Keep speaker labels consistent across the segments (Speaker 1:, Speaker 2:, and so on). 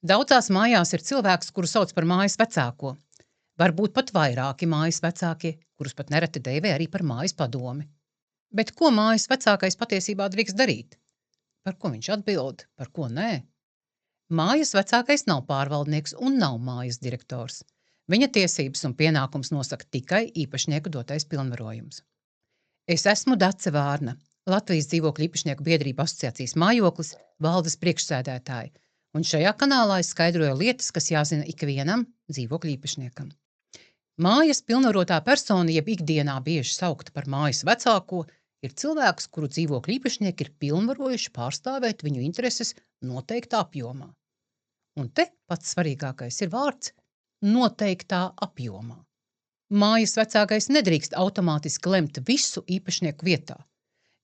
Speaker 1: Daudzās mājās ir cilvēks, kuru sauc par mājas vecāko. Varbūt pat vairāki mājas vecākie, kurus pat nereti dēvē arī par mājas padomi. Bet ko mājas vecākais patiesībā drīkst darīt? Par ko viņš atbild, par ko nē? Mājas vecākais nav pārvaldnieks un nav mājas direktors. Viņa tiesības un pienākums nosaka tikai īpašnieku dotais pilnvarojums. Es esmu Dace Vārna, Latvijas dzīvokļu īpašnieku biedrību asociācijas mājoklis valdes priekšsēdētāja, un šajā kanālā es skaidroju lietas, kas jāzina ikvienam dzīvokļu īpašniekam. Mājas pilnvarotā persona, jeb ikdienā bieži saukta par mājas vecāko, ir cilvēks, kuru dzīvokļu īpašnieki ir pilnvarojuši pārstāvēt viņu intereses noteiktā apjomā. Un te pats svarīgākais ir vārds noteiktā apjomā. Mājas vecākais nedrīkst automātiski lemt visu īpašnieku vietā.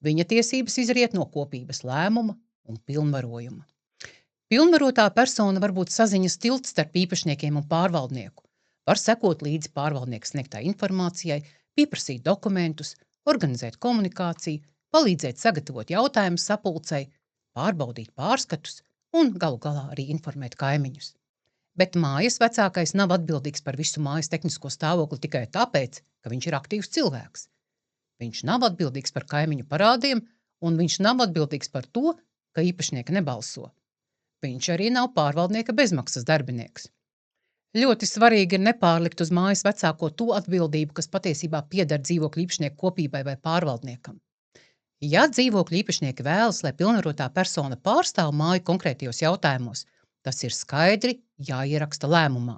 Speaker 1: Viņa tiesības izriet no kopības lēmuma un pilnvarojuma. Pilnvarotā persona var būt saziņas tilts starp īpašniekiem un pārvaldnieku, var sekot līdzi pārvaldnieka sniegtai informācijai, pieprasīt dokumentus, organizēt komunikāciju, palīdzēt sagatavot jautājumu sapulcei, pārbaudīt pārskatus un galu galā arī informēt kaimiņus. Bet mājas vecākais nav atbildīgs par visu mājas tehnisko stāvokli tikai tāpēc, ka viņš ir aktīvs cilvēks. Viņš nav atbildīgs par kaimiņu parādiem, un viņš nav atbildīgs par to, ka īpašnieki nebalso. Viņš arī nav pārvaldnieka bezmaksas darbinieks. Ļoti svarīgi ir nepārlikt uz mājas vecāko to atbildību, kas patiesībā pieder dzīvokļu īpašnieku kopībai vai pārvaldniekam. Ja dzīvokļu īpašnieki vēlas, lai pilnvarotā persona pārstāv māju konkrētajos jautājumos, tas ir skaidri jāieraksta lēmumā.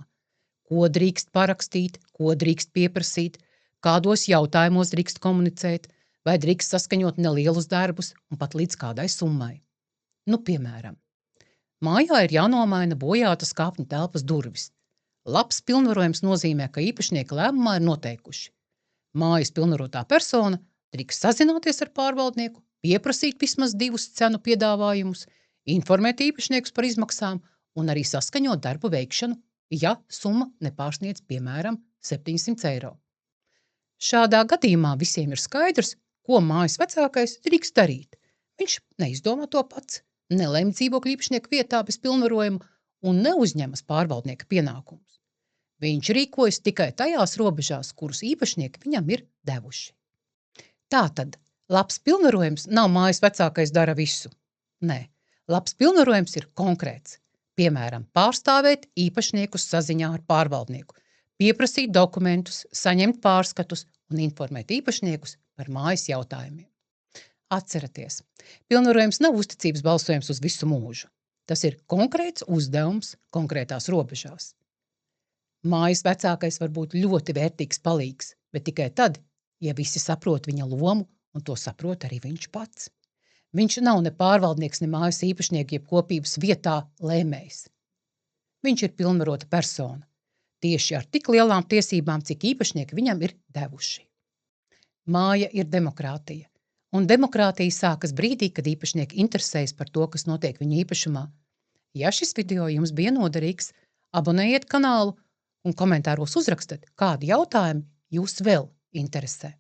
Speaker 1: Ko drīkst parakstīt, ko drīkst pieprasīt, kādos jautājumos drīkst komunicēt, vai drīkst saskaņot nelielus darbus un pat līdz kādai summai. Piemēram, mājā ir jānomaina bojātas kāpņu telpas durvis. Labs pilnvarojums nozīmē, ka īpašnieki lēmumā ir noteikuši. Mājas pilnvarotā persona drīkst sazināties ar pārvaldnieku, pieprasīt vismaz 2 cenu piedāvājumus, informēt īpašniekus par izmaksām un arī saskaņot darbu veikšanu, ja summa nepārsniedz, piemēram, 700 eiro. Šādā gadījumā visiem ir skaidrs, ko mājas vecākais drīkst darīt. Viņš neizdomā to pats, nelemj dzīvokļu īpašnieku vietā bez pilnvarojuma un neuzņemas pārvaldnieka pienākumus. Viņš rīkojas tikai tajās robežās, kurus īpašnieki viņam ir devuši. Tātad, labs pilnvarojums nav mājas vecākais dara visu. Nē, labs pilnvarojums ir konkrēts. Piemēram, pārstāvēt īpašniekus saziņā ar pārvaldnieku, pieprasīt dokumentus, saņemt pārskatus un informēt īpašniekus par mājas jautājumiem. Atceraties, pilnvarojums nav uzticības balsojums uz visu mūžu. Tas ir konkrēts uzdevums konkrētās robežās. Mājas vecākais var būt ļoti vērtīgs palīgs, bet tikai tad, ja visi saprot viņa lomu un to saprot arī viņš pats. Viņš nav ne pārvaldnieks, ne mājas īpašnieki, jeb kopības vietā lēmējs. Viņš ir pilnvarota persona, tieši ar tik lielām tiesībām, cik īpašnieki viņam ir devuši. Māja ir demokrātija, un demokrātija sākas brīdī, kad īpašnieki interesējas par to, kas notiek viņa īpašumā. Ja šis video jums bija noderīgs, abonējiet kanālu un komentāros uzrakstat, kādi jautājumi jūs vēl interesē.